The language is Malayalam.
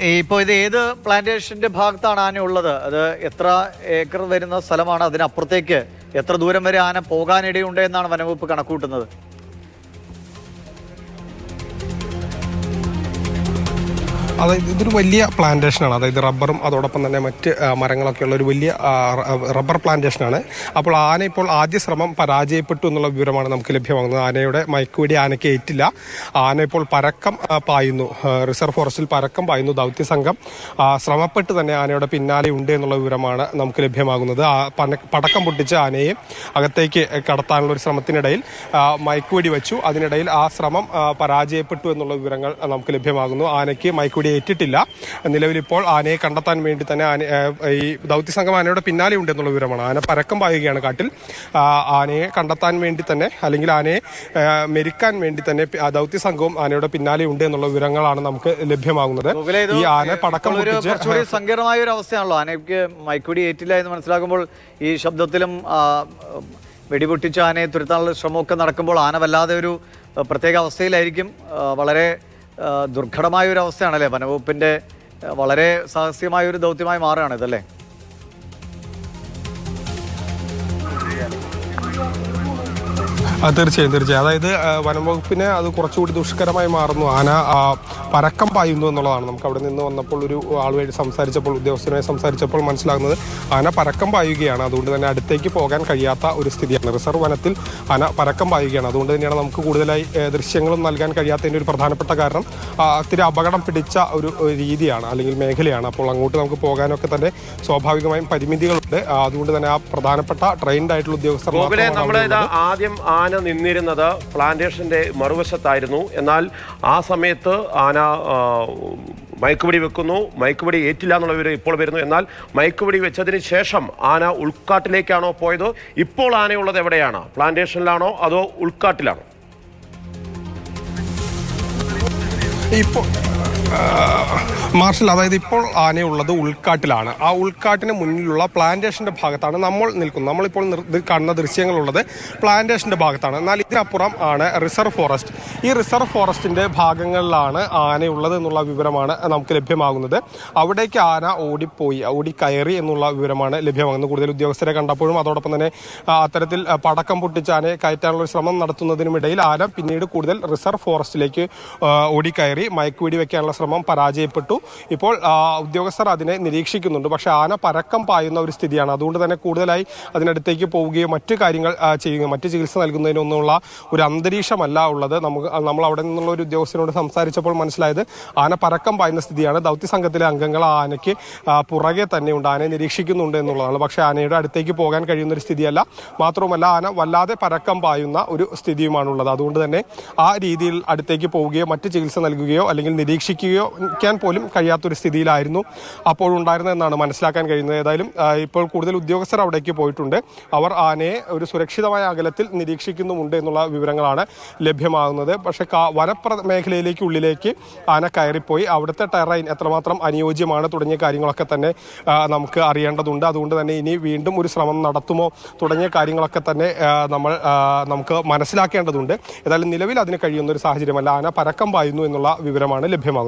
ഇപ്പോൾ ഇത് ഏത് പ്ലാന്റേഷന്റെ ഭാഗത്താണ് ആന ഉള്ളത്? അത് എത്ര ഏക്കർ വരുന്ന സ്ഥലമാണ്? അതിനപ്പുറത്തേക്ക് എത്ര ദൂരം വരെ ആന പോകാനിടയുണ്ട് എന്നാണ് വനംവകുപ്പ് കണക്കൂട്ടുന്നത്? അതായത് ഇതൊരു വലിയ പ്ലാന്റേഷനാണ്. അതായത് റബ്ബറും അതോടൊപ്പം തന്നെ മറ്റ് മരങ്ങളൊക്കെ ഉള്ള ഒരു വലിയ റബ്ബർ പ്ലാന്റേഷനാണ്. അപ്പോൾ ആന ഇപ്പോൾ ആദ്യ ശ്രമം പരാജയപ്പെട്ടു എന്നുള്ള വിവരമാണ് നമുക്ക് ലഭ്യമാകുന്നത്. ആനയുടെ മയക്കുവെടി ആനയ്ക്ക് ഏറ്റില്ല. ആന ഇപ്പോൾ പരക്കം പായുന്നു, റിസർവ് ഫോറസ്റ്റിൽ പരക്കം പായുന്നു. ദൗത്യസംഘം ശ്രമപ്പെട്ട് തന്നെ ആനയുടെ പിന്നാലെ ഉണ്ട് എന്നുള്ള വിവരമാണ് നമുക്ക് ലഭ്യമാകുന്നത്. പടക്കം പൊട്ടിച്ച് ആനയെ അകത്തേക്ക് കടത്താനുള്ള ഒരു ശ്രമത്തിനിടയിൽ മയക്കുവെടി വെച്ചു. അതിനിടയിൽ ആ ശ്രമം പരാജയപ്പെട്ടു എന്നുള്ള വിവരങ്ങൾ നമുക്ക് ലഭ്യമാകുന്നു. ആനയ്ക്ക് മയക്കുവെടി ഏറ്റിട്ടില്ല. നിലവിലിപ്പോൾ ആനയെ കണ്ടെത്താൻ വേണ്ടി തന്നെ ഈ ദൗത്യസംഘം ആനയുടെ പിന്നാലെ ഉണ്ട് എന്നുള്ള വിവരമാണ്. ആന പരക്കം പായുകയാണ് കാട്ടിൽ. ആനയെ കണ്ടെത്താൻ വേണ്ടി തന്നെ, അല്ലെങ്കിൽ ആനയെ മെരുക്കാൻ വേണ്ടി തന്നെ ദൗത്യസംഘവും ആനയുടെ പിന്നാലെ ഉണ്ട് എന്നുള്ള വിവരങ്ങളാണ് നമുക്ക് ലഭ്യമാകുന്നത്. ഈ ആന പടക്കം പൊട്ടിച്ച് സങ്കീർണമായ ഒരു അവസ്ഥയാണല്ലോ. ആനയ്ക്ക് മയക്കുവെടി ഏറ്റില്ല എന്ന് മനസ്സിലാക്കുമ്പോൾ ഈ ശബ്ദത്തിലും വെടിപൊട്ടിച്ച് ആനയെ തുരത്താനുള്ള ശ്രമമൊക്കെ നടക്കുമ്പോൾ ആന വല്ലാതെ ഒരു പ്രത്യേക അവസ്ഥയിലായിരിക്കും. വളരെ ദുർഘടമായ ഒരു അവസ്ഥയാണല്ലേ? വനവകുപ്പിന്റെ വളരെ സാഹസികമായ ഒരു ദൗത്യമായി മാറുകയാണ് ഇതല്ലേ? തീർച്ചയായും. അതായത് വനംവകുപ്പിന് അത് കുറച്ചുകൂടി ദുഷ്കരമായി മാറുന്നു. ആന പരക്കം പായുന്നു എന്നുള്ളതാണ് നമുക്ക് അവിടെ നിന്ന് വന്നപ്പോൾ ഒരു ആളുമായി സംസാരിച്ചപ്പോൾ, ഉദ്യോഗസ്ഥരുമായി സംസാരിച്ചപ്പോൾ മനസ്സിലാകുന്നത്. ആന പരക്കം പായുകയാണ്. അതുകൊണ്ട് തന്നെ അടുത്തേക്ക് പോകാൻ കഴിയാത്ത ഒരു സ്ഥിതിയാണ്. റിസർവ് വനത്തിൽ ആന പരക്കം പായുകയാണ്. അതുകൊണ്ട് തന്നെയാണ് നമുക്ക് കൂടുതലായി ദൃശ്യങ്ങളും നൽകാൻ കഴിയാത്തതിൻ്റെ ഒരു പ്രധാനപ്പെട്ട കാരണം ഒത്തിരി അപകടം പിടിച്ച ഒരു രീതിയാണ്, അല്ലെങ്കിൽ മേഖലയാണ്. അപ്പോൾ അങ്ങോട്ട് നമുക്ക് പോകാനൊക്കെ തന്നെ സ്വാഭാവികമായും പരിമിതികളുണ്ട്. അതുകൊണ്ട് തന്നെ ആ പ്രധാനപ്പെട്ട ട്രെയിൻഡ് ആയിട്ടുള്ള ഉദ്യോഗസ്ഥർ ആദ്യം ആന നിന്നിരുന്നത് പ്ലാന്റേഷന്റെ മറുവശത്തായിരുന്നു. എന്നാൽ ആ സമയത്ത് ആന മയക്കുവെടി വെക്കുന്നു. മയക്കുവെടി ഏറ്റില്ല എന്നുള്ള വിവരം ഇപ്പോൾ വരുന്നു. എന്നാൽ മയക്കുവെടി വെച്ചതിന് ശേഷം ആന ഉൾക്കാട്ടിലേക്കാണോ പോയത്? ഇപ്പോൾ ആനയുള്ളത് എവിടെയാണ്? പ്ലാന്റേഷനിലാണോ അതോ ഉൾക്കാട്ടിലാണോ? ഇപ്പോൾ മാർഷൽ, അതായത് ഇപ്പോൾ ആനയുള്ളത് ഉൾക്കാട്ടിലാണ്. ആ ഉൾക്കാട്ടിന് മുന്നിലുള്ള പ്ലാന്റേഷന്റെ ഭാഗത്താണ് നമ്മൾ നിൽക്കുന്നത്. നമ്മളിപ്പോൾ കാണുന്ന ദൃശ്യങ്ങളുള്ളത് പ്ലാന്റേഷന്റെ ഭാഗത്താണ്. എന്നാൽ ഇതിനപ്പുറം ആണ് റിസർവ് ഫോറസ്റ്റ്. ഈ റിസർവ് ഫോറസ്റ്റിന്റെ ഭാഗങ്ങളിലാണ് ആനയുള്ളത് എന്നുള്ള വിവരമാണ് നമുക്ക് ലഭ്യമാകുന്നത്. അവിടേക്ക് ആന ഓടിക്കയറി എന്നുള്ള വിവരമാണ് ലഭ്യമാകുന്നത്. കൂടുതൽ ഉദ്യോഗസ്ഥരെ കണ്ടപ്പോഴും അതോടൊപ്പം തന്നെ അത്തരത്തിൽ പടക്കം പൊട്ടിച്ച് ആനയെ കയറ്റാനുള്ള ശ്രമം നടത്തുന്നതിനുമിടയിൽ ആന പിന്നീട് കൂടുതൽ റിസർവ് ഫോറസ്റ്റിലേക്ക് ഓടിക്കയറി. മയക്കുവെടി വെക്കാനുള്ള ശ്രമം പരാജയപ്പെട്ടു. ഇപ്പോൾ ഉദ്യോഗസ്ഥർ അതിനെ നിരീക്ഷിക്കുന്നുണ്ട്. പക്ഷേ ആന പരക്കം പായുന്ന ഒരു സ്ഥിതിയാണ്. അതുകൊണ്ട് തന്നെ കൂടുതലായി അതിനടുത്തേക്ക് പോവുകയോ മറ്റു കാര്യങ്ങൾ ചെയ്യുകയോ മറ്റ് ചികിത്സ നൽകുന്നതിനൊന്നുമുള്ള ഒരു അന്തരീക്ഷമല്ല ഉള്ളത്. നമ്മൾ അവിടെ നിന്നുള്ള ഒരു ഉദ്യോഗസ്ഥനോട് സംസാരിച്ചപ്പോൾ മനസ്സിലായത് ആന പരക്കം പായുന്ന സ്ഥിതിയാണ്. ദൗത്യസംഘത്തിലെ അംഗങ്ങൾ ആനയ്ക്ക് പുറകെ തന്നെയുണ്ട്, ആനയെ നിരീക്ഷിക്കുന്നുണ്ട് എന്നുള്ളതാണ്. പക്ഷേ ആനയുടെ അടുത്തേക്ക് പോകാൻ കഴിയുന്ന ഒരു സ്ഥിതിയല്ല. മാത്രവുമല്ല ആന വല്ലാതെ പരക്കം പായുന്ന ഒരു സ്ഥിതിയുമാണുള്ളത്. അതുകൊണ്ട് തന്നെ ആ രീതിയിൽ അടുത്തേക്ക് പോവുകയോ മറ്റ് ചികിത്സ നൽകുകയോ അല്ലെങ്കിൽ നിരീക്ഷിക്കാൻ പോലും കഴിയാത്തൊരു സ്ഥിതിയിലായിരുന്നു അപ്പോഴുണ്ടായിരുന്നതെന്നാണ് മനസ്സിലാക്കാൻ കഴിയുന്നത്. ഏതായാലും ഇപ്പോൾ കൂടുതൽ ഉദ്യോഗസ്ഥർ അവിടേക്ക് പോയിട്ടുണ്ട്. അവർ ആനയെ ഒരു സുരക്ഷിതമായ അകലത്തിൽ നിരീക്ഷിക്കുന്നുമുണ്ട് എന്നുള്ള വിവരങ്ങളാണ് ലഭ്യമാകുന്നത്. പക്ഷേ മേഖലയിലേക്ക് ഉള്ളിലേക്ക് ആന കയറിപ്പോയി. അവിടുത്തെ ടെറൈൻ എത്രമാത്രം അനുയോജ്യമാണ് തുടങ്ങിയ കാര്യങ്ങളൊക്കെ തന്നെ നമുക്ക് അറിയേണ്ടതുണ്ട്. അതുകൊണ്ട് തന്നെ ഇനി വീണ്ടും ഒരു ശ്രമം നടത്തുമോ തുടങ്ങിയ കാര്യങ്ങളൊക്കെ തന്നെ നമുക്ക് മനസ്സിലാക്കേണ്ടതുണ്ട്. ഏതായാലും നിലവിൽ അതിന് കഴിയുന്ന ഒരു സാഹചര്യമല്ല. ആന പരക്കം പായുന്നു എന്നുള്ള വിവരമാണ് ലഭ്യമാകുന്നത്.